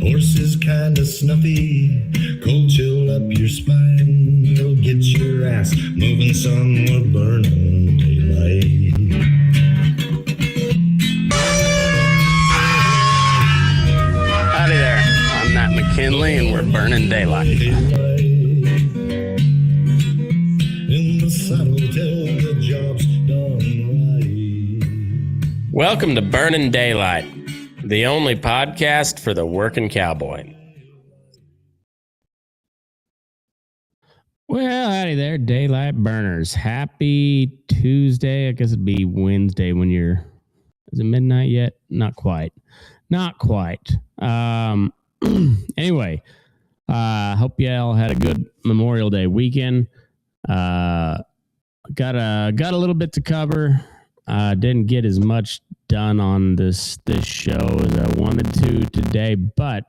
Horse is kinda snuffy, cold chill up your spine. It'll get your ass moving some with burning daylight. Howdy there, I'm Matt McKinley and we're burning daylight. In the saddle till the job's done right. Welcome to Burning Daylight, the only podcast for the working cowboy. Well, howdy there, daylight burners. Happy Tuesday. I guess it'd be Wednesday when you're... Is it midnight yet? Not quite. Anyway, hope you all had a good Memorial Day weekend. Got a little bit to cover. Didn't get as much done on this show as I wanted to today, but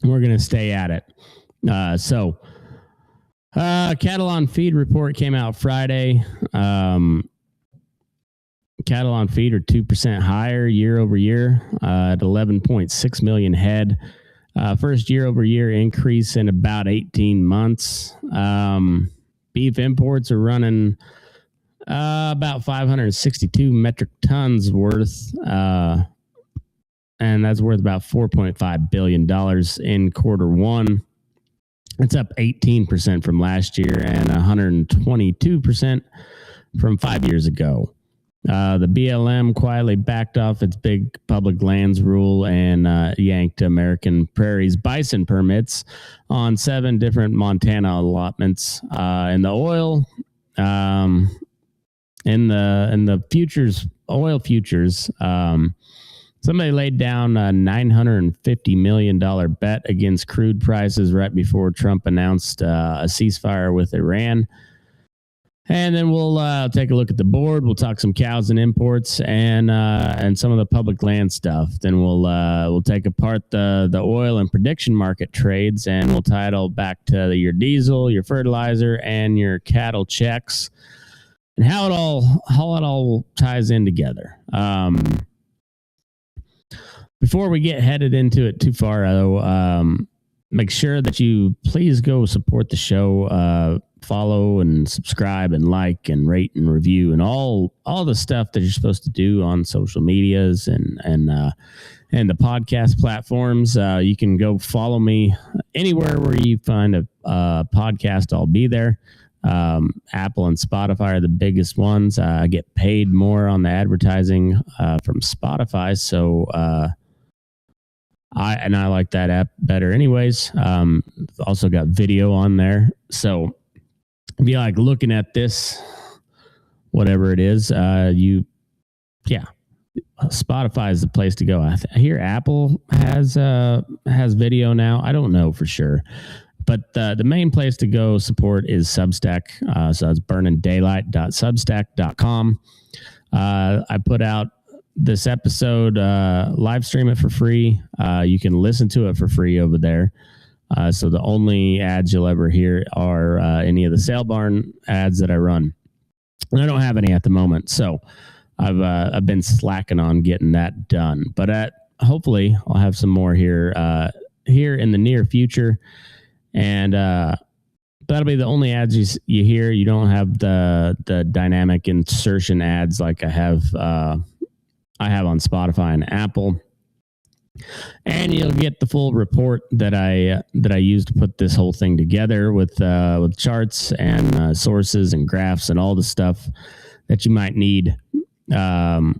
we're gonna stay at it. Cattle on feed report came out Friday. Cattle on feed are 2% higher year over year at 11.6 million head. First year over year increase in about 18 months. Beef imports are running about 562 metric tons worth, and that's worth about $4.5 billion in quarter one. It's up 18% from last year and 122% from 5 years ago. The BLM quietly backed off its big public lands rule and yanked American Prairie's bison permits on 7 different Montana allotments. In the oil, in the futures, oil futures, somebody laid down a $950 million bet against crude prices right before Trump announced a ceasefire with Iran. And then we'll take a look at the board. We'll talk some cows and imports and some of the public land stuff. Then we'll take apart the oil and prediction market trades, and we'll tie it all back to your diesel, your fertilizer, and your cattle checks, and how it all ties in together. Before we get headed into it too far, though, make sure that you please go support the show. Follow and subscribe and like and rate and review and all the stuff that you're supposed to do on social medias and the podcast platforms. You can go follow me anywhere where you find a podcast. I'll be there. Apple and Spotify are the biggest ones. I get paid more on the advertising from Spotify, so I like that app better anyways. Also got video on there, so if you like looking at this, whatever it is, Spotify is the place to go. I hear Apple has video now. I don't know for sure, but the main place to go support is Substack. So it's burningdaylight.substack.com. I put out this episode, live stream it for free. You can listen to it for free over there. So the only ads you'll ever hear are any of the sale barn ads that I run. And I don't have any at the moment, so I've been slacking on getting that done. But hopefully I'll have some more here in the near future, and that'll be the only ads you hear. You don't have the dynamic insertion ads like I have on Spotify and Apple. And you'll get the full report that I used to put this whole thing together with charts and sources and graphs and all the stuff that you might need to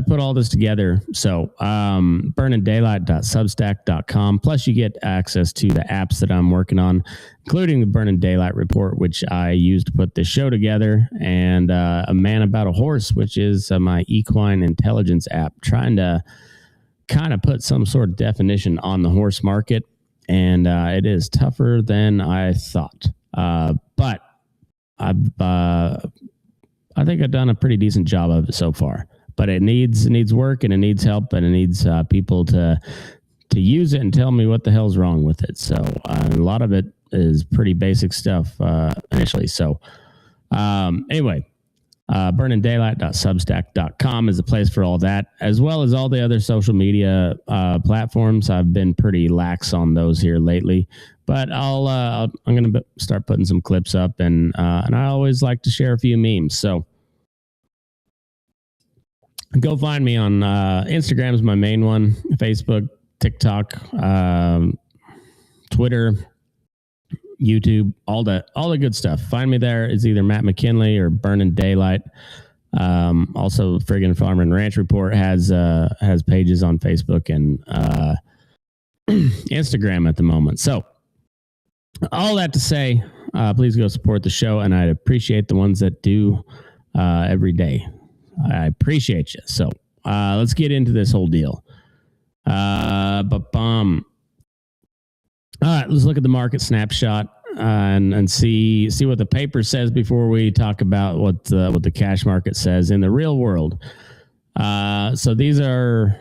put all this together. So burningdaylight.substack.com. Plus you get access to the apps that I'm working on, including the Burning Daylight Report, which I used to put this show together, and A Man About a Horse, which is my equine intelligence app, trying to kind of put some sort of definition on the horse market, and it is tougher than I thought. But I think I've done a pretty decent job of it so far. But it needs work, and it needs help, and it needs people to use it and tell me what the hell's wrong with it. So a lot of it is pretty basic stuff initially. So anyway, Burningdaylight.substack.com is the place for all that, as well as all the other social media platforms. I've been pretty lax on those here lately, but I'm going to start putting some clips up, and I always like to share a few memes. So go find me on Instagram is my main one, Facebook, TikTok, Twitter, YouTube, all the good stuff. Find me there. It's either Matt McKinley or Burning Daylight. Also, Friggin Farm Ranch Report has pages on Facebook and Instagram at the moment. So, all that to say, please go support the show, and I'd appreciate the ones that do every day. I appreciate you. So, let's get into this whole deal. All right, let's look at the market snapshot and see what the paper says before we talk about what the cash market says in the real world. So these are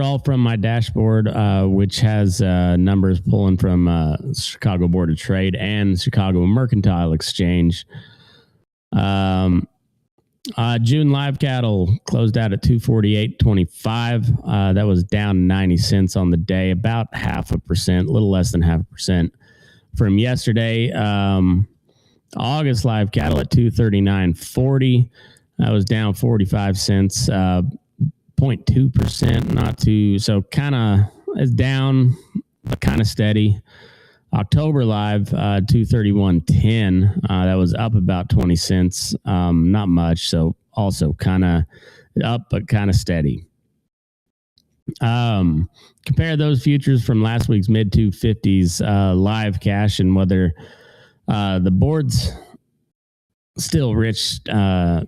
all from my dashboard, which has numbers pulling from Chicago Board of Trade and Chicago Mercantile Exchange. June live cattle closed out at 248.25. That was down 90 cents on the day, about 0.5%, a little less than 0.5% from yesterday. August live cattle at 239.40. That was down 45 cents, 0.2%, not too, so kind of is down, but kind of steady. October live, 231.10. That was up about 20 cents. Not much. So also kind of up, but kind of steady. Compare those futures from last week's mid 250s live cash and whether the board's still rich. That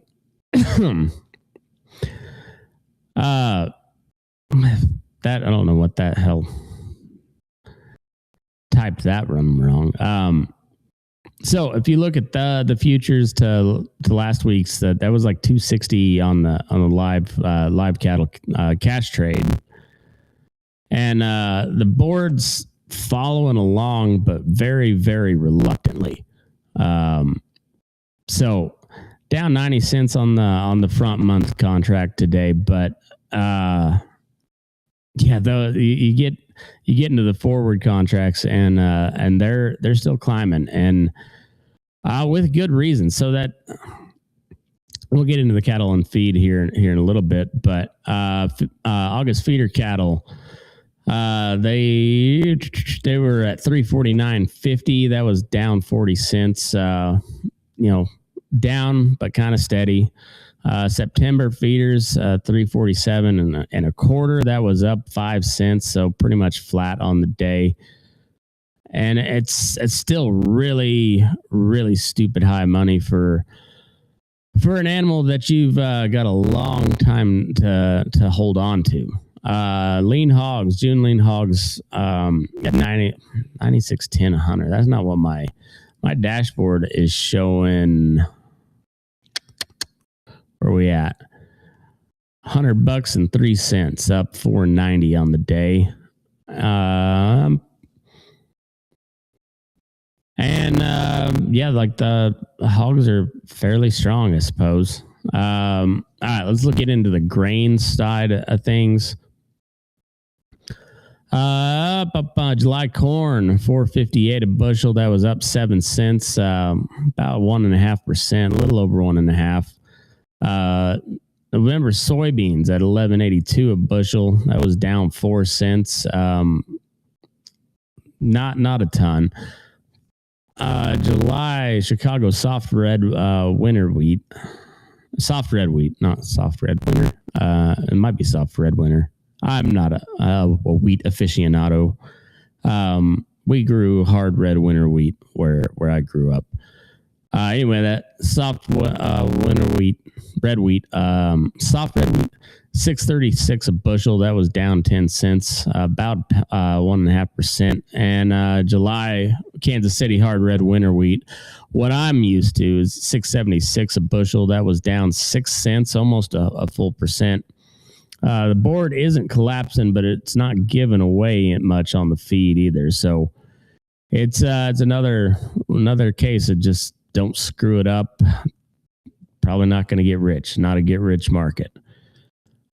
I don't know what that hell. Typed that wrong. So if you look at the futures to last week's, that was like 260 on the live cattle cash trade, and the board's following along, but very, very reluctantly. So down 90 cents on the front month contract today, but though you get into the forward contracts and they're still climbing, and with good reason. So that we'll get into the cattle and feed here in a little bit, but August feeder cattle, they were at 349.50. That was down 40 cents. Down but kind of steady. September feeders, 347 and a quarter. That was up 5 cents, so pretty much flat on the day. And it's still really, really stupid high money for an animal that you've got a long time to hold on to. Lean hogs, June lean hogs, at 96.10 a hundred. That's not what my dashboard is showing. Where are we at? $100.03, up 4.90 on the day. Like the hogs are fairly strong, I suppose. All right, let's get into the grain side of things. July corn, $4.58 a bushel. That was up 7 cents, about 1.5%, a little over 1.5%. November soybeans at $11.82 a bushel. That was down 4 cents. Not a ton. July Chicago soft red winter wheat. Soft red wheat, not soft red winter. It might be soft red winter. I'm not a wheat aficionado. We grew hard red winter wheat where I grew up. Anyway, that soft winter wheat, red wheat, soft red wheat, $6.36 a bushel. That was down 10 cents, about 1.5%. And July Kansas City hard red winter wheat, what I'm used to is $6.76 a bushel. That was down 6 cents, almost a full percent. The board isn't collapsing, but it's not giving away much on the feed either. So it's another case of just don't screw it up. Probably not going to get rich. Not a get rich market.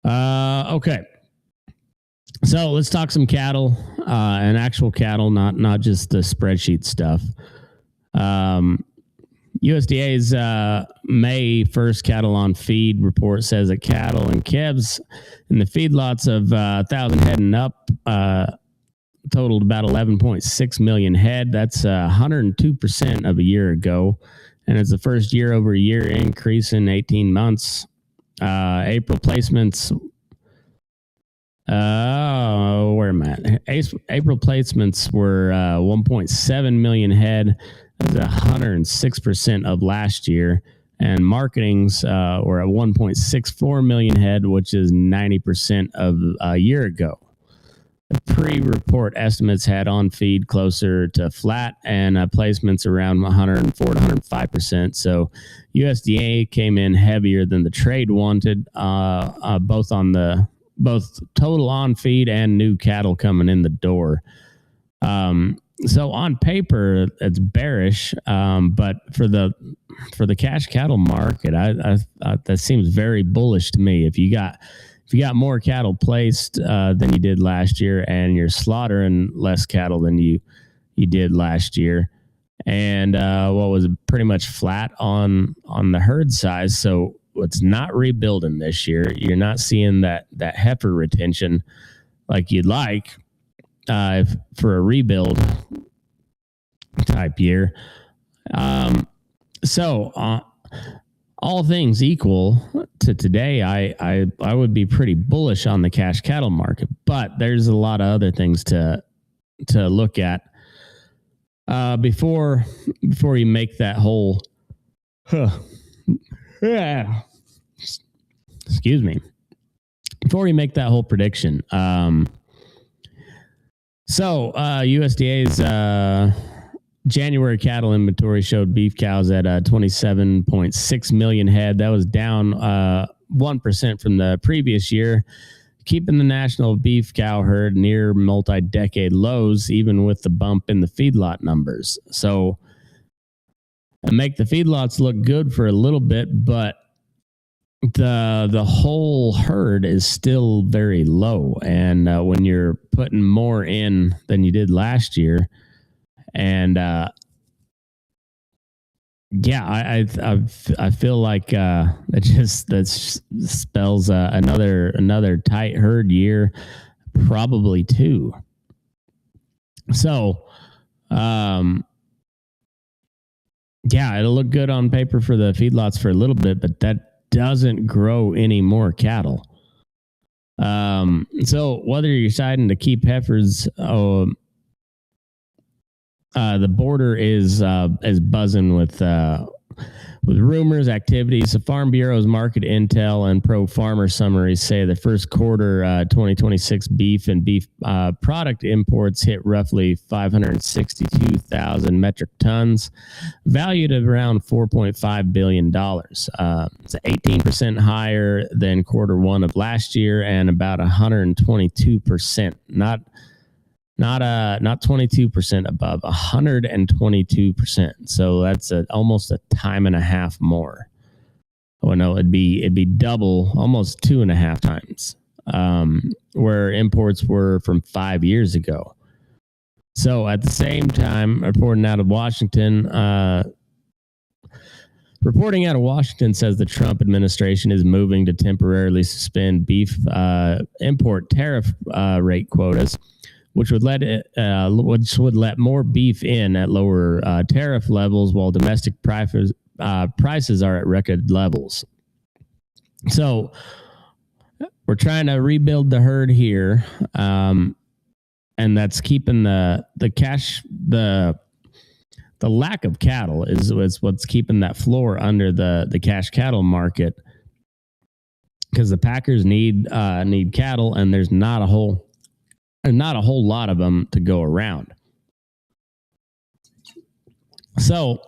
Okay. So let's talk some cattle and actual cattle, not just the spreadsheet stuff. USDA's May 1st cattle on feed report says that cattle and calves in the feedlots of 1,000 head and up totaled about 11.6 million head. That's 102% of a year ago, and it's the first year-over-year increase in 18 months. April placements. Where am I at? April placements were 1.7 million head. That's 106% of last year. And marketings were at 1.64 million head, which is 90% of a year ago. The pre-report estimates had on feed closer to flat and placements around 104 to 105%. So USDA came in heavier than the trade wanted, both total on feed and new cattle coming in the door. So on paper, it's bearish, but for the cash cattle market, that seems very bullish to me. If you got more cattle placed than you did last year, and you're slaughtering less cattle than you did last year, and what was pretty much flat on the herd size, so it's not rebuilding this year. You're not seeing that heifer retention like you'd like for a rebuild type year. So all things equal to today, I would be pretty bullish on the cash cattle market, but there's a lot of other things to look at before you make that whole excuse me, before you make that whole prediction. So USDA's January cattle inventory showed beef cows at 27.6 million head. That was down 1% from the previous year, keeping the national beef cow herd near multi-decade lows, even with the bump in the feedlot numbers. So make the feedlots look good for a little bit, but the whole herd is still very low. And when you're putting more in than you did last year, and I feel like that spells another tight herd year, probably two. So, it'll look good on paper for the feedlots for a little bit, but that doesn't grow any more cattle. So whether you're deciding to keep heifers, the border is buzzing with rumors, activities. The Farm Bureau's market intel and profarmer summaries say the first quarter 2026 beef and beef product imports hit roughly 562,000 metric tons, valued at around $4.5 billion. It's 18% higher than quarter one of last year and about 122%. Not 22% above, 122%. So that's almost a time and a half more. Oh no, it'd be double, almost 2.5 times, where imports were from 5 years ago. So at the same time, reporting out of Washington says the Trump administration is moving to temporarily suspend beef import tariff rate quotas, which would let more beef in at lower tariff levels, while domestic prices are at record levels. So we're trying to rebuild the herd here, and that's keeping the lack of cattle is what's keeping that floor under the cash cattle market, because the packers need cattle, and there's not a whole lot of them to go around. So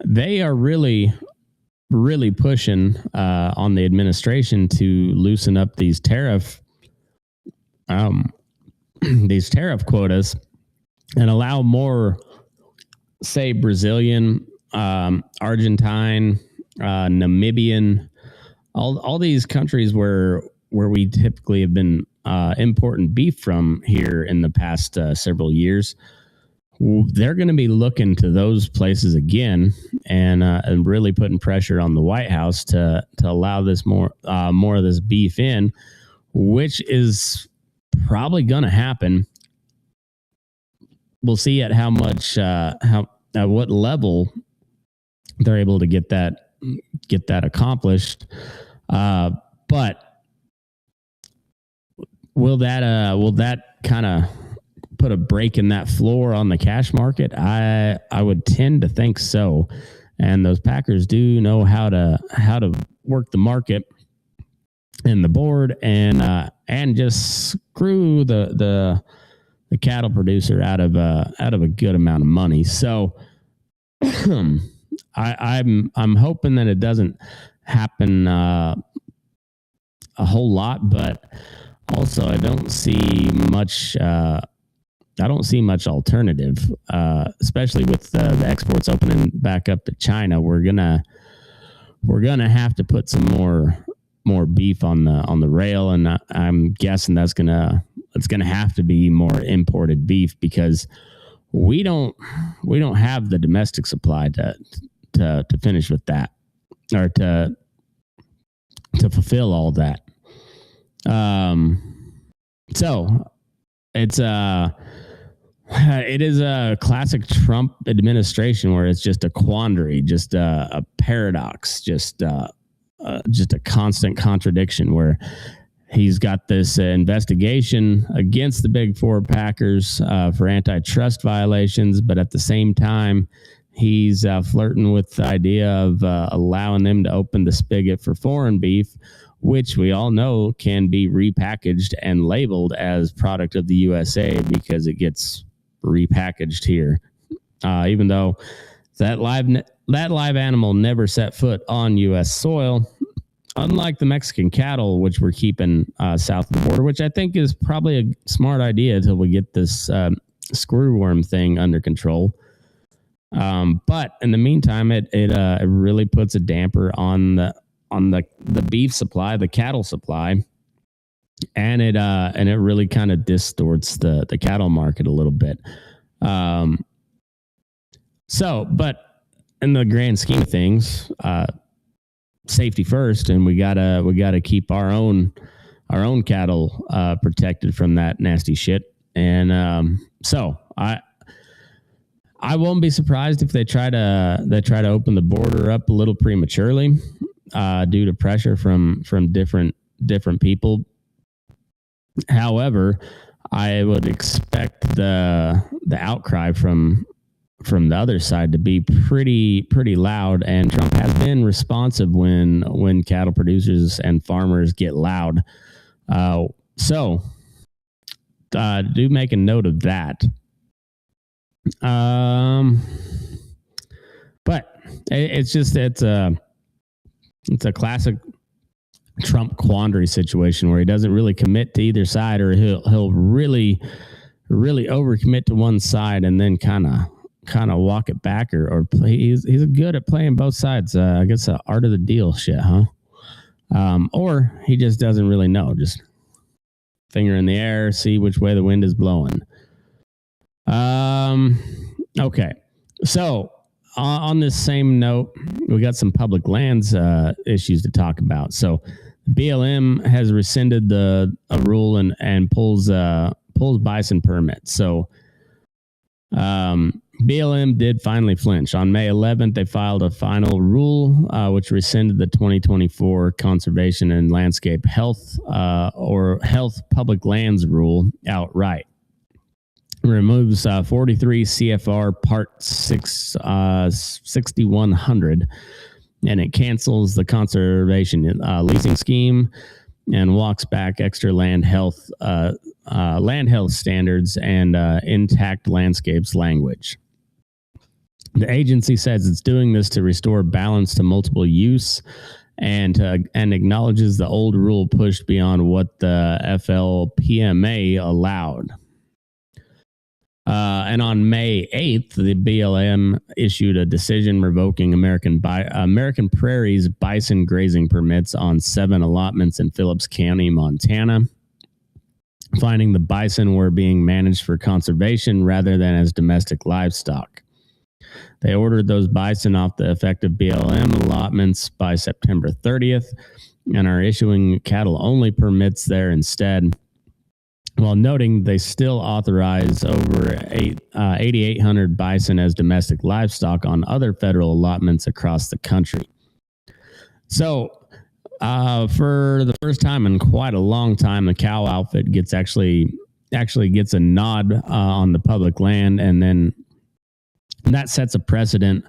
they are really, really pushing on the administration to loosen up these tariff quotas and allow more, say, Brazilian Argentine, Namibian, all these countries where we typically have been importing beef from here in the past several years. They're going to be looking to those places again and really putting pressure on the White House to allow this more of this beef in, which is probably going to happen. We'll see at how much at what level they're able to get that accomplished. But will that kind of put a break in that floor on the cash market? I would tend to think so. And those packers do know how to work the market and the board and just screw the cattle producer out of a good amount of money. So I'm hoping that it doesn't happen a whole lot, but also I don't see much alternative, especially with the exports opening back up to China. We're gonna have to put some more beef on the rail, and I'm guessing it's gonna have to be more imported beef because we don't have the domestic supply to finish with that, or to fulfill all that. So it is a classic Trump administration where it's just a quandary, just a paradox, just a constant contradiction where he's got this investigation against the big four packers for antitrust violations, but at the same time, he's flirting with the idea of allowing them to open the spigot for foreign beef, which we all know can be repackaged and labeled as product of the USA because it gets repackaged here, even though that live animal never set foot on U.S. soil. Unlike the Mexican cattle, which we're keeping south of the border, which I think is probably a smart idea until we get this screwworm thing under control. But in the meantime, it really puts a damper on the beef supply, the cattle supply, and it really kind of distorts the cattle market a little bit. But in the grand scheme of things, safety first, and we gotta keep our own cattle protected from that nasty shit. And so I won't be surprised if they try to open the border up a little prematurely due to pressure from different people. However, I would expect the outcry from the other side to be pretty loud, and Trump has been responsive when cattle producers and farmers get loud. So do make a note of that. But it's a classic Trump quandary situation where he doesn't really commit to either side, or he'll really overcommit to one side and then kind of walk it back, or play. He's good at playing both sides. I guess the art of the deal shit, huh? Or he just doesn't really know. Just finger in the air, see which way the wind is blowing. Okay. So on this same note, we got some public lands issues to talk about. So BLM has rescinded a rule and pulls bison permits. So BLM did finally flinch. On May 11th, they filed a final rule which rescinded the 2024 Conservation and Landscape Health or Health Public Lands rule outright. It removes 43 CFR Part 6100, and it cancels the conservation leasing scheme and walks back extra land health standards and intact landscapes language. The agency says it's doing this to restore balance to multiple use and acknowledges the old rule pushed beyond what the FLPMA allowed. And on May 8th, the BLM issued a decision revoking American Prairie's bison grazing permits on 7 allotments in Phillips County, Montana, finding the bison were being managed for conservation rather than as domestic livestock. They ordered those bison off the effective BLM allotments by September 30th and are issuing cattle-only permits there instead, while noting they still authorize over 8,800 bison as domestic livestock on other federal allotments across the country. So, for the first time in quite a long time, the cow outfit actually gets a nod on the public land, and then that sets a precedent.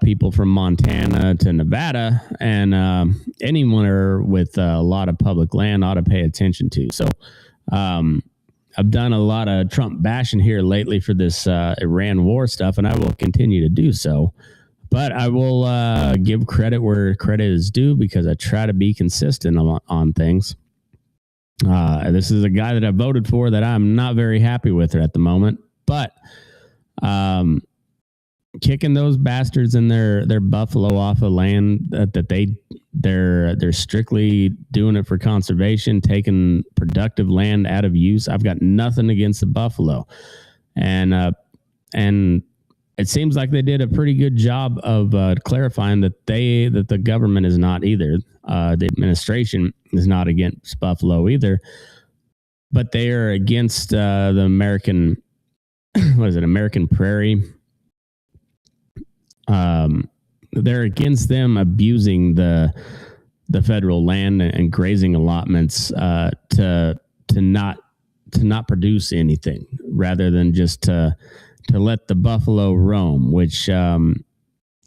People from Montana to Nevada and anyone with a lot of public land ought to pay attention to. So, I've done a lot of Trump bashing here lately for this Iran war stuff, and I will continue to do so. But I will give credit where credit is due because I try to be consistent on things. This is a guy that I voted for that I'm not very happy with at the moment. But kicking those bastards and their buffalo off of land that they're strictly doing it for conservation, taking productive land out of use. I've got nothing against the buffalo, and it seems like they did a pretty good job of clarifying that the government is not either. The administration is not against buffalo either, but they are against the American American Prairie. They're against them abusing the federal land and grazing allotments to not produce anything, rather than just to let the buffalo roam, which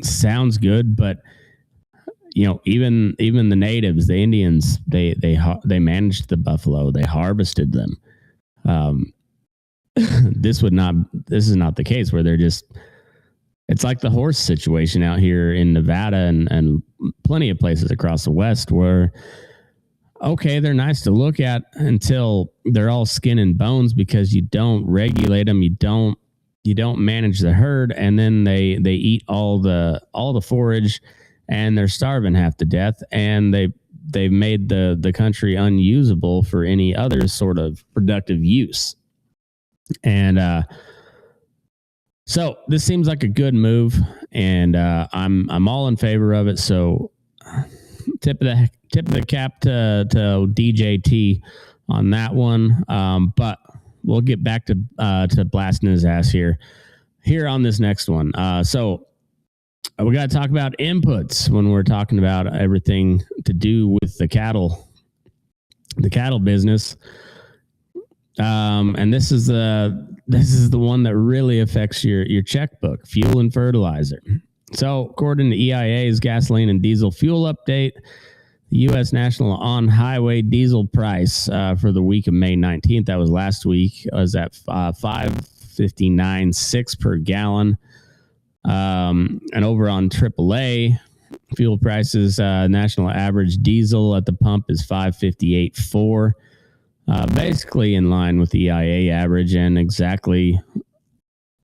sounds good, but even the natives, the Indians, they managed the buffalo, they harvested them. This is not the case where they're just. It's like the horse situation out here in Nevada and plenty of places across the West where, okay, they're nice to look at until they're all skin and bones because you don't regulate them, you don't manage the herd, and then they eat all the forage, and they're starving half to death, and they've made the country unusable for any other sort of productive use, and so this seems like a good move, and I'm all in favor of it. So tip of the cap to DJT on that one. But we'll get back to blasting his ass here on this next one. So we got to talk about inputs when we're talking about everything to do with the cattle business. And this is the one that really affects your checkbook, fuel and fertilizer. So according to EIA's gasoline and diesel fuel update, the U.S. national on-highway diesel price for the week of May 19th, that was last week, was at $5.59.6 per gallon. And over on AAA, fuel prices, national average diesel at the pump is $5.58.4. Basically in line with the EIA average, and exactly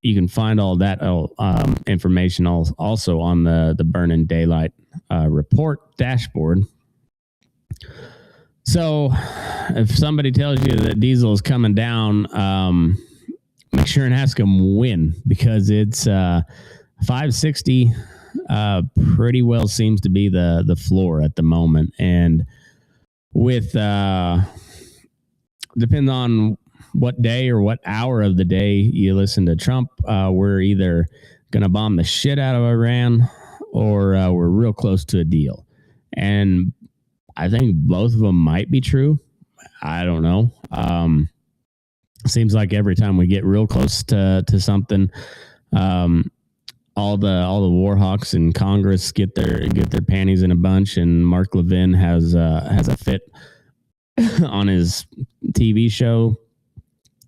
you can find all that information also on the Burn in Daylight report dashboard. So if somebody tells you that diesel is coming down, make sure and ask them when, because it's $5.60 pretty well seems to be the floor at the moment, and with depends on what day or what hour of the day you listen to Trump, we're either going to bomb the shit out of Iran or we're real close to a deal. And I think both of them might be true. I don't know. Seems like every time we get real close to something, all the war hawks in Congress get their panties in a bunch, and Mark Levin has a fit on his TV show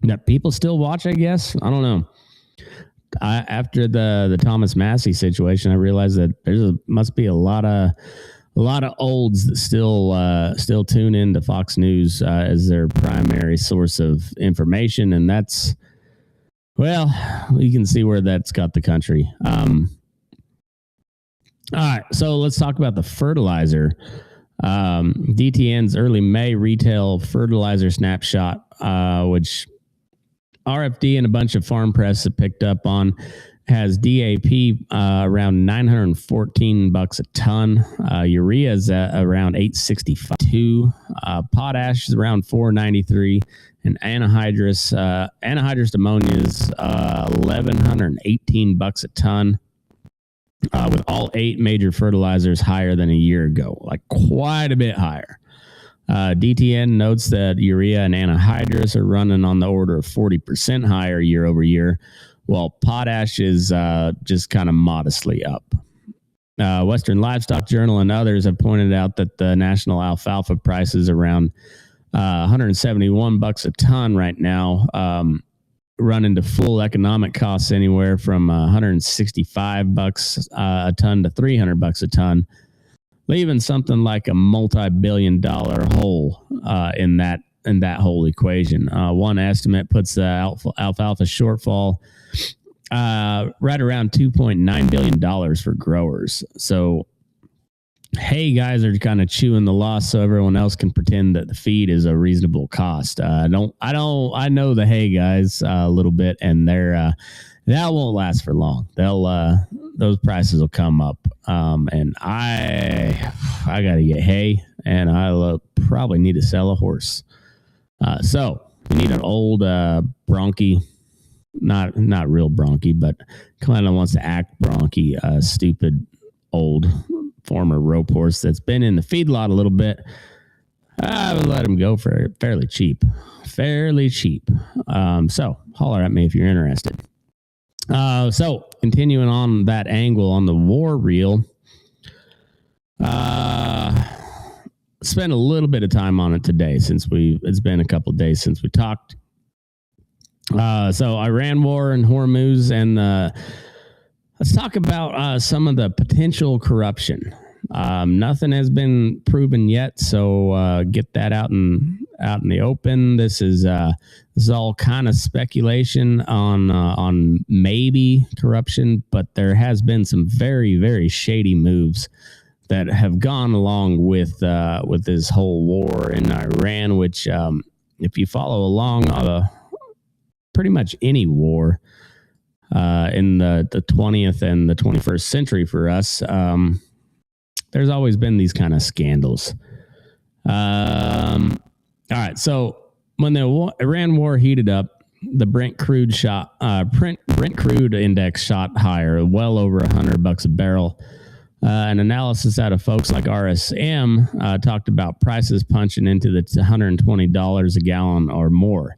that people still watch, I guess. I don't know. After the Thomas Massey situation, I realized that must be a lot of olds that still tune into Fox News as their primary source of information, and that's Well, you can see where that's got the country. All right, so let's talk about the fertilizer. DTN's early May retail fertilizer snapshot, which RFD and a bunch of farm press have picked up on, has DAP around $914 a ton. Urea is around $862. Potash is around $493, and anhydrous ammonia is $1,118 a ton. With all 8 major fertilizers higher than a year ago, like quite a bit higher. DTN notes that urea and anhydrous are running on the order of 40% higher year over year, while potash is just kind of modestly up. Western Livestock Journal and others have pointed out that the national alfalfa price is around $171 a ton right now, running to full economic costs anywhere from $165 a ton to $300 a ton, leaving something like a multi-billion-dollar hole in that whole equation. One estimate puts the alfalfa shortfall right around $2.9 billion for growers. So hay guys are kind of chewing the loss so everyone else can pretend that the feed is a reasonable cost. I know the hay guys a little bit, and they're that won't last for long. Those prices will come up, and I got to get hay, and I probably need to sell a horse. So we need an old bronchi, not real bronchi, but kind of wants to act bronchi, stupid old former rope horse that's been in the feedlot a little bit. I would let him go for fairly cheap. So holler at me if you're interested. So continuing on that angle on the war reel, spent a little bit of time on it today it's been a couple of days since we talked. So Iran war and Hormuz, and let's talk about some of the potential corruption. Nothing has been proven yet, so get that out in the open. This is all kind of speculation on maybe corruption, but there has been some very, very shady moves that have gone along with this whole war in Iran. Which, if you follow along pretty much any war in the 20th and the 21st century for us, there's always been these kind of scandals. All right, so when the Iran war heated up, the Brent crude index shot higher, well over $100 a barrel. An analysis out of folks like RSM talked about prices punching into the $120 a gallon or more,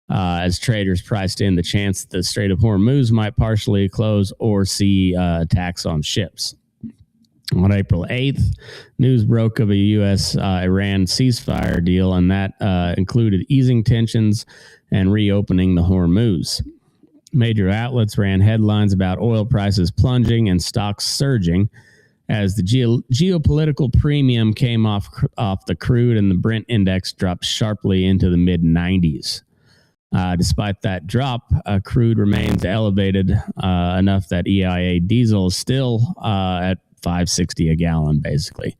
as traders priced in the chance that the Strait of Hormuz might partially close or see attacks on ships. On April 8th, news broke of a U.S.-Iran ceasefire deal, and that included easing tensions and reopening the Hormuz. Major outlets ran headlines about oil prices plunging and stocks surging as the geopolitical premium came off the crude, and the Brent index dropped sharply into the mid-90s. Despite that drop, crude remains elevated enough that EIA diesel is still at $5.60 a gallon, basically.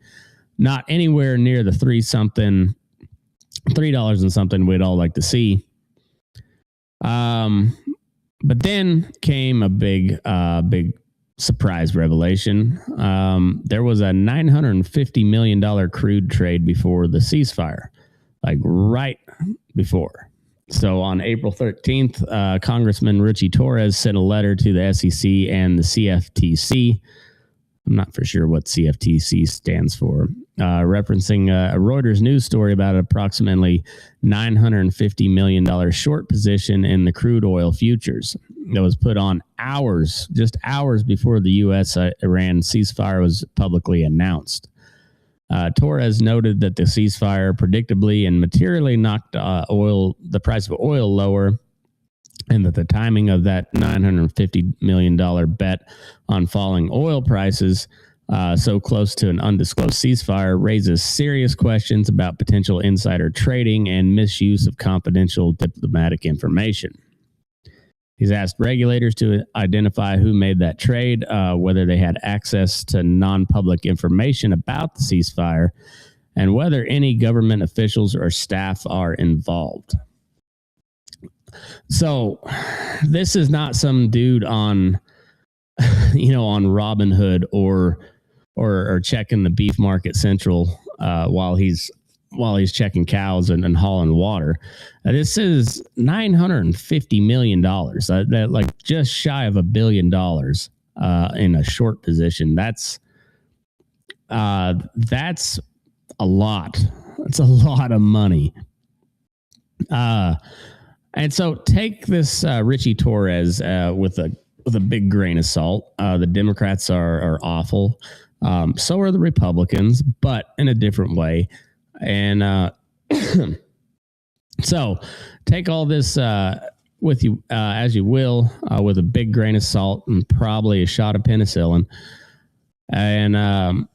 Not anywhere near the $3 and something we'd all like to see. But then came a big surprise revelation. There was a $950 million crude trade before the ceasefire, like right before. So on April 13th, Congressman Richie Torres sent a letter to the SEC and the CFTC. I'm not for sure what CFTC stands for, referencing a Reuters news story about approximately $950 million short position in the crude oil futures that was put on just hours before the U.S.-Iran ceasefire was publicly announced. Torres noted that the ceasefire predictably and materially knocked the price of oil lower, and that the timing of that $950 million bet on falling oil prices so close to an undisclosed ceasefire raises serious questions about potential insider trading and misuse of confidential diplomatic information. He's asked regulators to identify who made that trade, whether they had access to non-public information about the ceasefire, and whether any government officials or staff are involved. So this is not some dude on, on Robinhood or checking the beef market central while he's checking cows and hauling water. This is $950 million, that like just shy of $1 billion in a short position. That's a lot. That's a lot of money. And so take this Richie Torres with a big grain of salt. The Democrats are awful. So are the Republicans, but in a different way. And so take all this with you as you will, with a big grain of salt and probably a shot of penicillin. And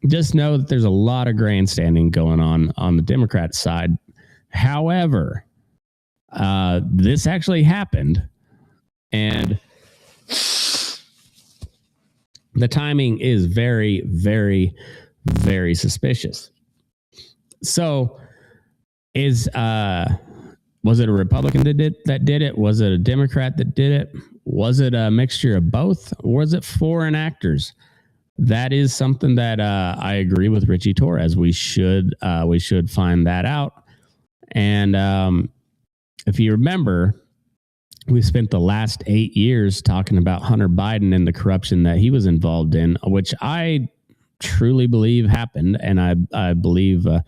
just know that there's a lot of grandstanding going on the Democrat side. However, this actually happened, and the timing is very, very, very suspicious. So, was it a Republican that did it? Was it a Democrat that did it? Was it a mixture of both? Or was it foreign actors? That is something that I agree with Richie Torres. We should find that out. And if you remember, we spent the last 8 years talking about Hunter Biden and the corruption that he was involved in, which I truly believe happened, and I believe that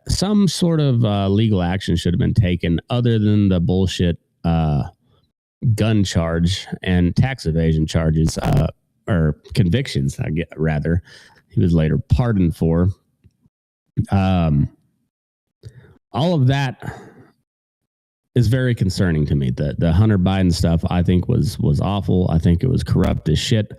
some sort of legal action should have been taken, other than the bullshit gun charge and tax evasion charges, or convictions. Rather, he was later pardoned for. All of that is very concerning to me. The Hunter Biden stuff, I think, was awful. I think it was corrupt as shit.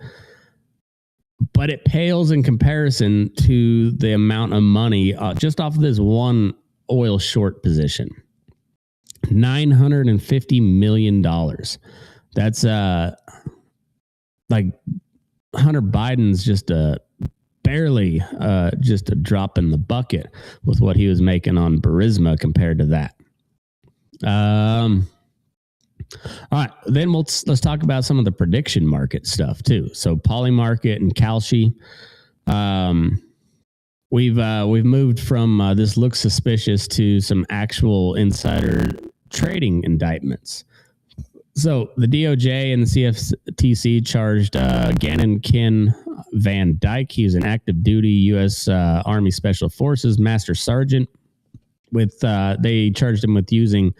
But it pales in comparison to the amount of money just off of this one oil short position. $950 million. That's like Hunter Biden's just barely just a drop in the bucket with what he was making on Burisma compared to that. All right, then let's talk about some of the prediction market stuff too. So Polymarket and Kalshi, we've moved from this looks suspicious to some actual insider trading indictments. So the DOJ and the CFTC charged Gannon Ken Van Dyke. He's an active duty U.S. Army Special Forces Master Sergeant. They charged him with using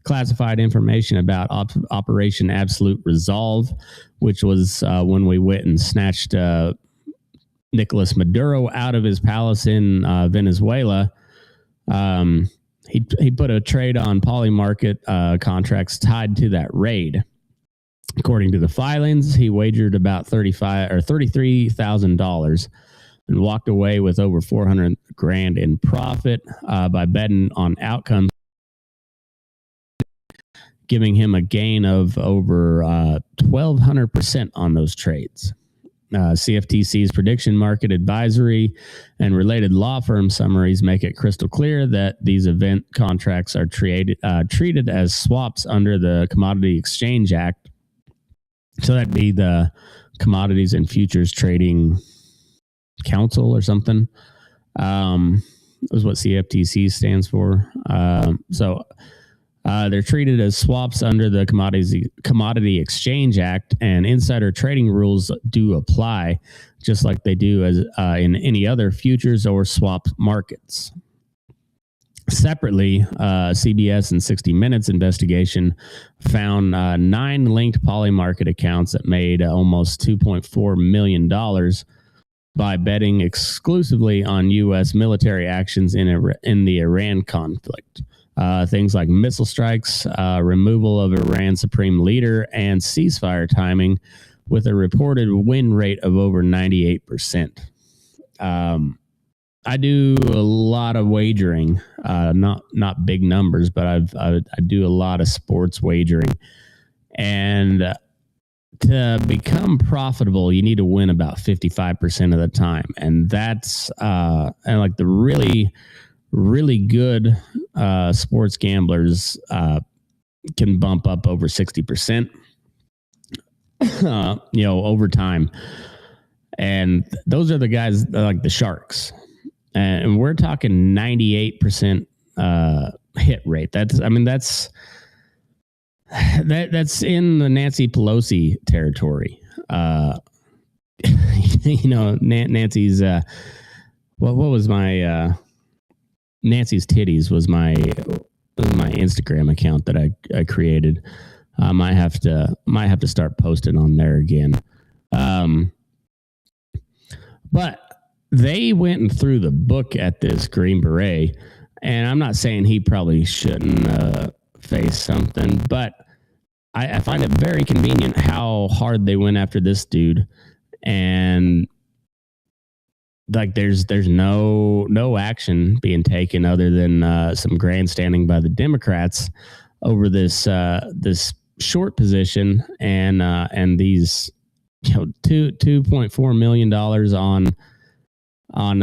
classified information about Operation Absolute Resolve, which was when we went and snatched Nicolas Maduro out of his palace in Venezuela. He put a trade on Polymarket contracts tied to that raid. According to the filings, he wagered about $33,000 and walked away with over $400,000 in profit by betting on outcomes, giving him a gain of over 1,200% on those trades. CFTC's prediction market advisory and related law firm summaries make it crystal clear that these event contracts are treated as swaps under the Commodity Exchange Act. So that'd be the Commodities and Futures Trading Council or something. Is what CFTC stands for. So they're treated as swaps under the Commodity Exchange Act, and insider trading rules do apply, just like they do as in any other futures or swap markets. Separately, CBS and 60 Minutes investigation found 9 linked Polymarket accounts that made almost $2.4 million by betting exclusively on U.S. military actions in the Iran conflict. Things like missile strikes, removal of Iran's supreme leader, and ceasefire timing, with a reported win rate of over 98%. I do a lot of wagering, not big numbers, but I do a lot of sports wagering, and to become profitable, you need to win about 55% of the time, and that's and like the really good sports gamblers can bump up over 60%, over time, and those are the guys like the sharks. And we're talking 98% hit rate. That's in the Nancy Pelosi territory. Nancy's what was my Nancy's titties was my Instagram account that I created. I might have to start posting on there again. But they went and threw the book at this Green Beret, and I'm not saying he probably shouldn't face something, but I find it very convenient how hard they went after this dude, and like there's no action being taken other than some grandstanding by the Democrats over this short position and these $2.4 million on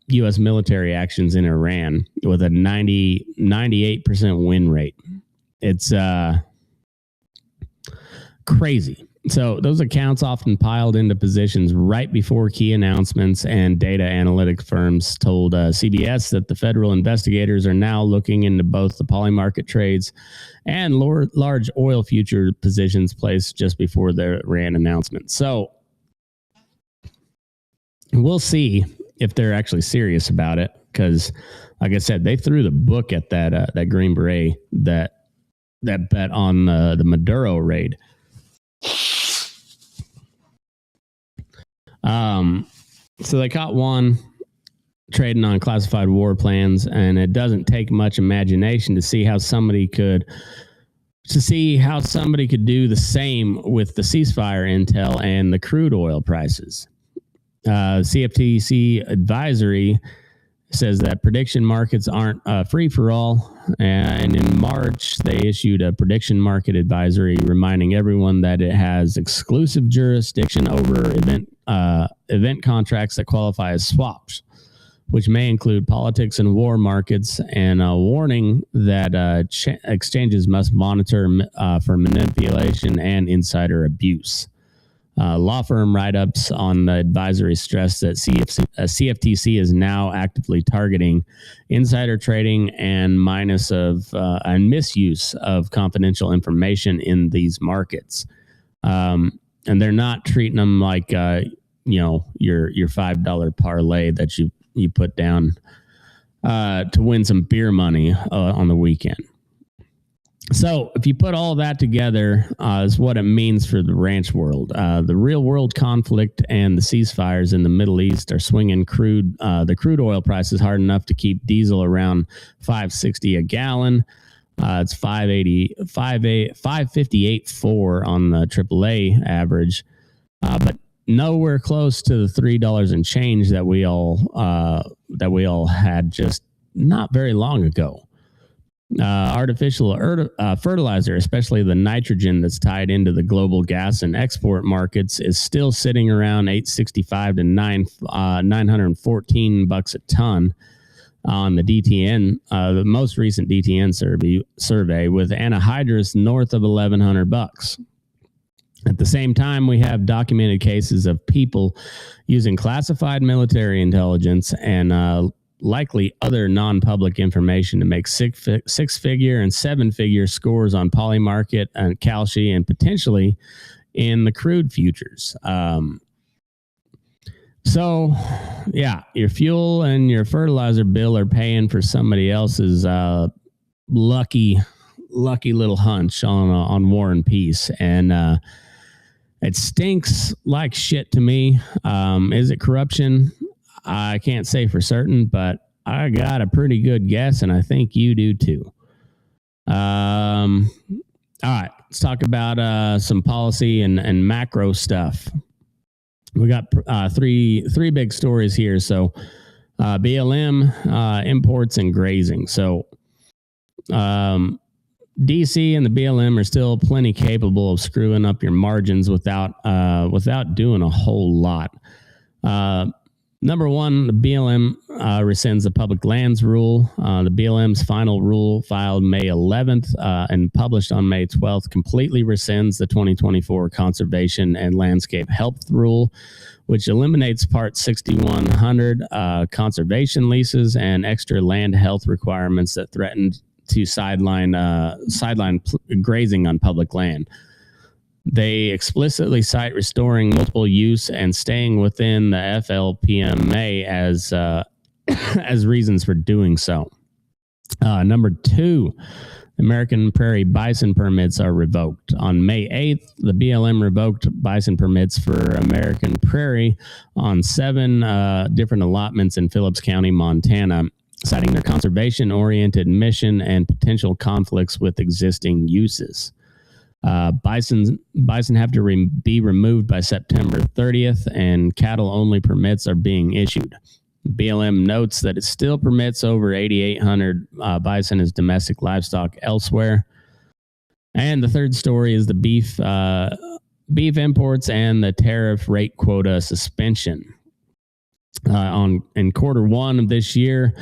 U.S. military actions in Iran with a 98% win rate. It's crazy. So those accounts often piled into positions right before key announcements, and data analytic firms told CBS that the federal investigators are now looking into both the polymarket trades and large oil future positions placed just before the Iran announcement. So we'll see if they're actually serious about it, because, like I said, they threw the book at that Green Beret that bet on the Maduro raid. So they caught one trading on classified war plans, and it doesn't take much imagination to see how somebody could do the same with the ceasefire intel and the crude oil prices. CFTC advisory says that prediction markets aren't free for all. And in March, they issued a prediction market advisory reminding everyone that it has exclusive jurisdiction over event contracts that qualify as swaps, which may include politics and war markets, and a warning that exchanges must monitor for manipulation and insider abuse. Law firm write-ups on the advisory stress that CFTC is now actively targeting insider trading and and misuse of confidential information in these markets. And they're not treating them like your $5 parlay that you put down to win some beer money on the weekend. So if you put all that together, is what it means for the ranch world. The real world conflict and the ceasefires in the Middle East are swinging the crude oil prices hard enough to keep diesel around $5.60 a gallon. It's $5.58.4 on the AAA average, but nowhere close to the $3 and change that we all had just not very long ago. Artificial fertilizer, especially the nitrogen that's tied into the global gas and export markets, is still sitting around $865 to $914 a ton on the DTN, the most recent DTN survey, with anhydrous north of $1,100. At the same time, we have documented cases of people using classified military intelligence and likely other non-public information to make six-figure and seven-figure scores on polymarket and Kalshi, and potentially in the crude futures. So, yeah, your fuel and your fertilizer bill are paying for somebody else's lucky little hunch on war and peace, and it stinks like shit to me. Is it corruption? I can't say for certain, but I got a pretty good guess, and I think you do too. All right, let's talk about some policy and macro stuff. We got three big stories here. So BLM imports and grazing. So DC and the BLM are still plenty capable of screwing up your margins without doing a whole lot. Number one, the BLM rescinds the public lands rule. The BLM's final rule, filed May 11th and published on May 12th, completely rescinds the 2024 Conservation and Landscape Health Rule, which eliminates Part 6100 conservation leases and extra land health requirements that threatened to sideline grazing on public land. They explicitly cite restoring multiple use and staying within the FLPMA as reasons for doing so. Number two, American prairie bison permits are revoked. On May 8th, the BLM revoked bison permits for American prairie on 7 different allotments in Phillips County, Montana, citing their conservation-oriented mission and potential conflicts with existing uses. Bison have to be removed by September 30th, and cattle-only permits are being issued. BLM notes that it still permits over 8,800 bison as domestic livestock elsewhere. And the third story is the beef imports and the tariff rate quota suspension. In quarter one of this year,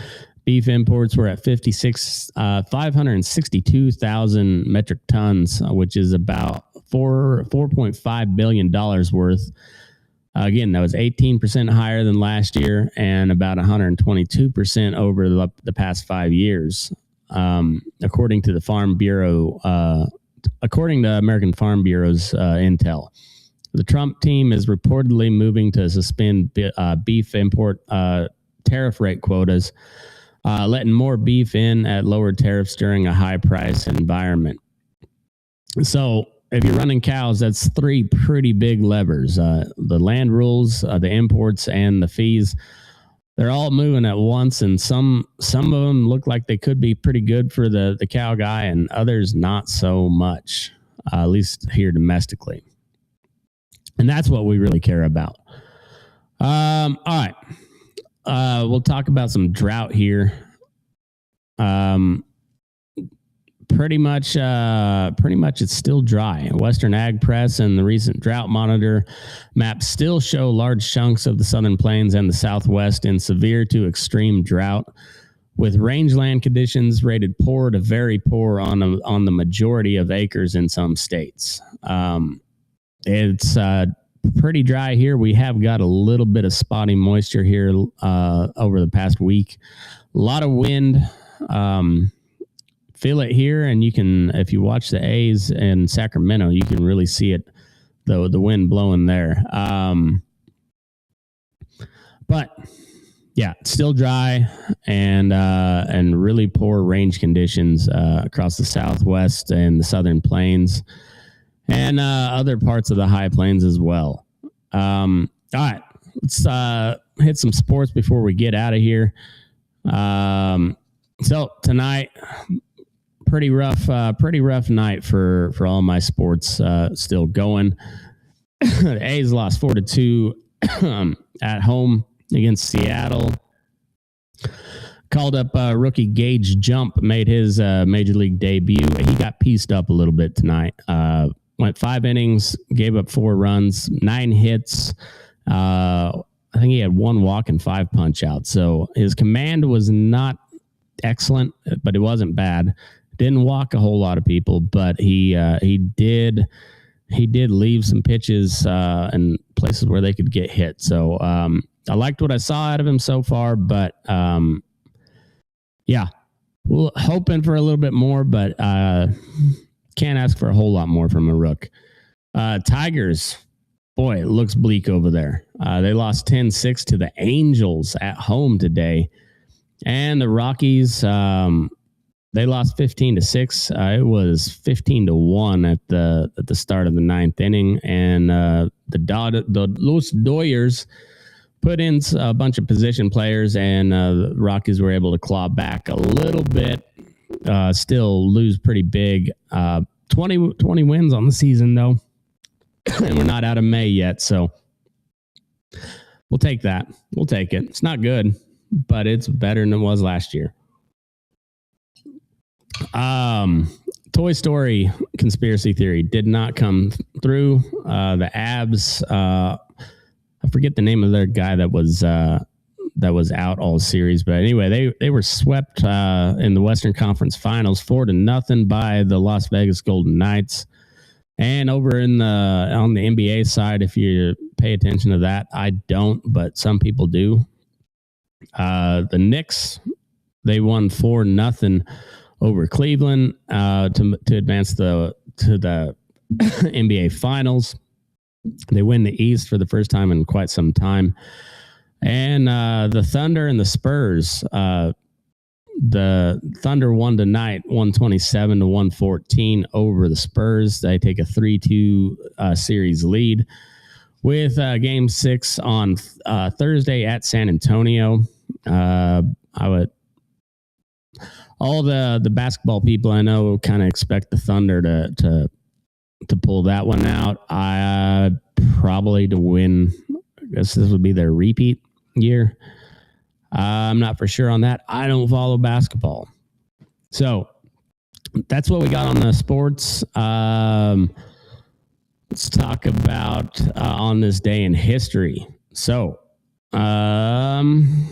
beef imports were at 562,000 metric tons, which is about $4.5 billion worth. Again, that was 18% higher than last year and about 122% over the past 5 years, according to the Farm Bureau. According to American Farm Bureau's intel. The Trump team is reportedly moving to suspend beef import tariff rate quotas, letting more beef in at lower tariffs during a high price environment. So if you're running cows, that's 3 pretty big levers. The land rules, the imports, and the fees. They're all moving at once, and some of them look like they could be pretty good for the cow guy, and others not so much, at least here domestically. And that's what we really care about. All right. We'll talk about some drought here. Pretty much it's still dry. Western Ag Press and the recent drought monitor maps still show large chunks of the southern plains and the southwest in severe to extreme drought, with rangeland conditions rated poor to very poor on the majority of acres in some states. It's pretty dry here. We have got a little bit of spotty moisture here over the past week. A lot of wind. Feel it here, and you can, if you watch the A's in Sacramento, you can really see it, the wind blowing there. But yeah, it's still dry and really poor range conditions across the southwest and the southern plains and other parts of the high plains as well. All right, let's hit some sports before we get out of here. So tonight, pretty rough night for all my sports still going. The A's lost 4-2 at home against Seattle. Called up rookie Gage Jump, made his major league debut. He got pieced up a little bit tonight. Went 5 innings, gave up 4 runs, 9 hits. I think he had 1 walk and 5 punch outs. So his command was not excellent, but it wasn't bad. Didn't walk a whole lot of people, but he did leave some pitches in places where they could get hit. So I liked what I saw out of him so far, but yeah, we're hoping for a little bit more, but can't ask for a whole lot more from a rook. Tigers, boy, it looks bleak over there. They lost 10-6 to the Angels at home today. And the Rockies, they lost 15-6. It was 15-1 at the start of the 9th inning, and the Los Doyers put in a bunch of position players, and the Rockies were able to claw back a little bit. Still lose pretty big. 20 wins on the season though, and we're not out of May yet, so we'll take that. We'll take it. It's not good, but it's better than it was last year. Toy Story conspiracy theory did not come through. The abs, I forget the name of their guy that was out all series, but anyway, they were swept in the Western Conference Finals 4-0 by the Las Vegas Golden Knights. And over on the NBA side, if you pay attention to that, I don't, but some people do. The Knicks, they won 4-0 over Cleveland to advance to the NBA Finals. They win the East for the first time in quite some time. And the Thunder and the Spurs, the Thunder won tonight, 127-114 over the Spurs. They take a 3-2 series lead with Game 6 on Thursday at San Antonio. All the basketball people I know kind of expect the Thunder to pull that one out. Probably to win. I guess this would be their repeat year. I'm not for sure on that. I don't follow basketball. So that's what we got on the sports. Let's talk about on this day in history. So on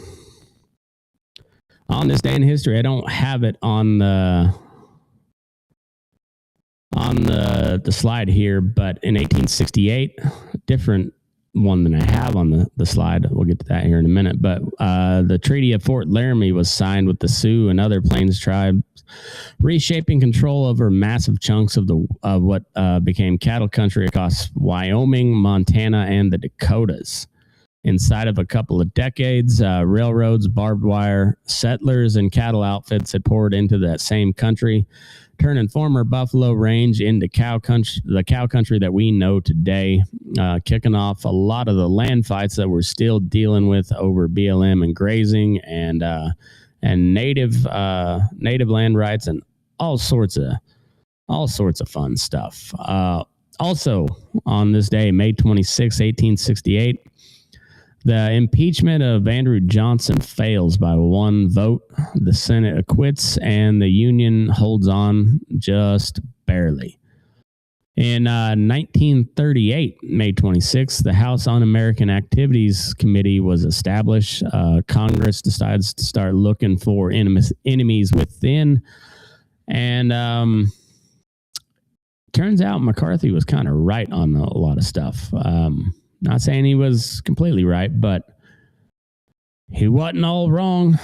this day in history, I don't have it on the slide here, but in 1868, different one than I have on the slide. We'll get to that here in a minute. But the Treaty of Fort Laramie was signed with the Sioux and other Plains tribes, reshaping control over massive chunks of what became cattle country across Wyoming, Montana, and the Dakotas. Inside of a couple of decades, railroads, barbed wire, settlers, and cattle outfits had poured into that same country, turning former Buffalo Range into the cow country that we know today, kicking off a lot of the land fights that we're still dealing with over BLM and grazing and native land rights and all sorts of fun stuff. Also, on this day, May 26, 1868. The impeachment of Andrew Johnson fails by one vote. The Senate acquits, and the Union holds on just barely. In 1938, May 26, the House Un-American Activities Committee was established. Congress decides to start looking for enemies within. And turns out McCarthy was kind of right on a lot of stuff. Not saying he was completely right, but he wasn't all wrong.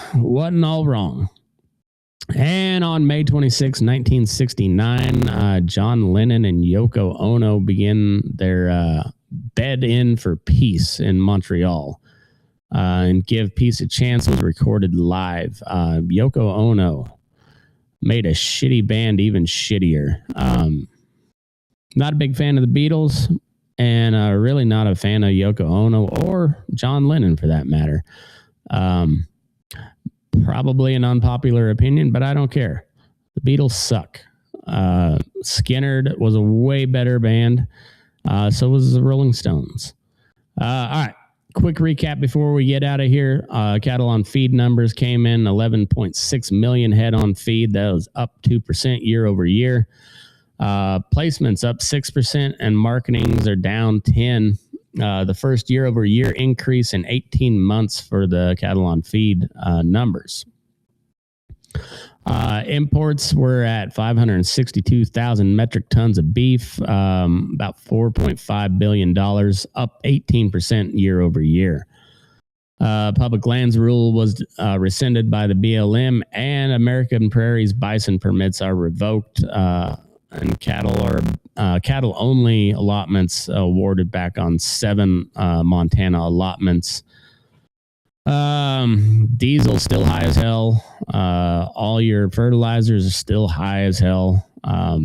And on May 26, 1969, John Lennon and Yoko Ono begin their Bed In for Peace in Montreal. And Give Peace a Chance was recorded live. Yoko Ono made a shitty band even shittier. Not a big fan of the Beatles. And really not a fan of Yoko Ono or John Lennon, for that matter. Probably an unpopular opinion, but I don't care. The Beatles suck. Skynyrd was a way better band. So was the Rolling Stones. All right. Quick recap before we get out of here. Cattle on feed numbers came in 11.6 million head on feed. That was up 2% year over year. Placements up 6% and marketings are down 10. The first year over year increase in 18 months for the cattle on feed numbers. Imports were at 562,000 metric tons of beef, about $4.5 billion, up 18% year over year. Public lands rule was rescinded by the BLM, and American Prairie's bison permits are revoked. And cattle only allotments awarded back on 7 Montana allotments. Diesel still high as hell. All your fertilizers are still high as hell. I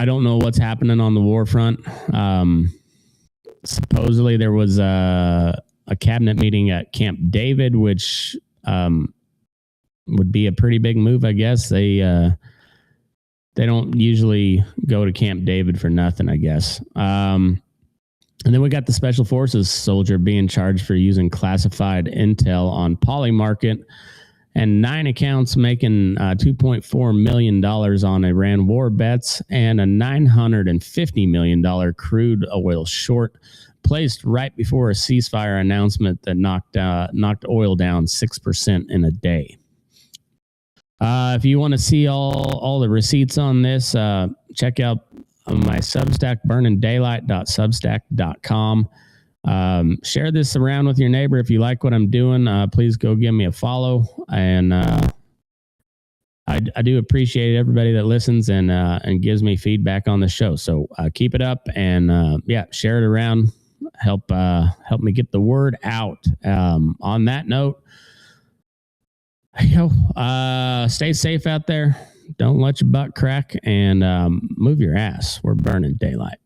don't know what's happening on the war front. Supposedly there was a cabinet meeting at Camp David, which would be a pretty big move, I guess. They don't usually go to Camp David for nothing, I guess. And then we got the Special Forces soldier being charged for using classified intel on Polymarket, and 9 accounts making $2.4 million on Iran war bets, and a $950 million crude oil short placed right before a ceasefire announcement that knocked oil down 6% in a day. If you want to see all the receipts on this, check out my Substack, burningdaylight.substack.com. Share this around with your neighbor. If you like what I'm doing, please go give me a follow. And I do appreciate everybody that listens and gives me feedback on the show. So keep it up and share it around. Help me get the word out. On that note, stay safe out there. Don't let your butt crack, and move your ass. We're burning daylight.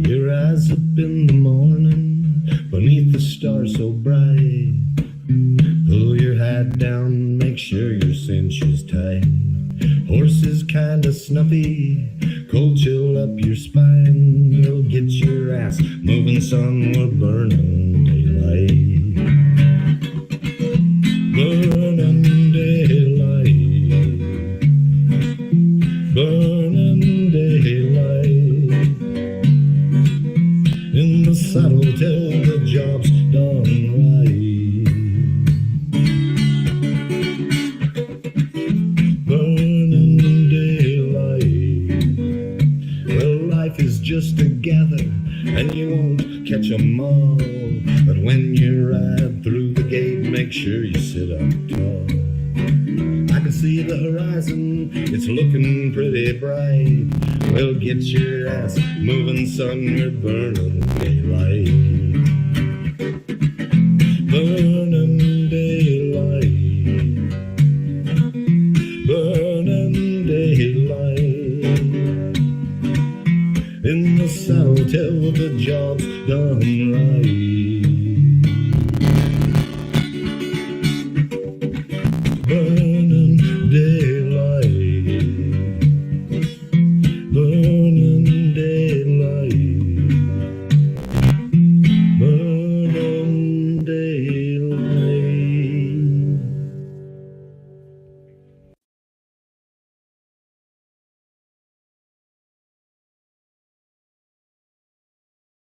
Your eyes up in the morning, beneath the stars so bright. Pull your hat down, make sure your cinch is tight. Horses kinda snuffy, cold chill up your spine. We'll get your ass moving, son, we're burning daylight. Burning daylight. Burning daylight. In the saddle till the job's done right. Just together, and you won't catch 'em all. But when you ride through the gate, make sure you sit up tall. I can see the horizon, it's looking pretty bright. Well, get your ass moving, son, we're burning daylight. Burning daylight. Burning daylight. In the saddle till the job's done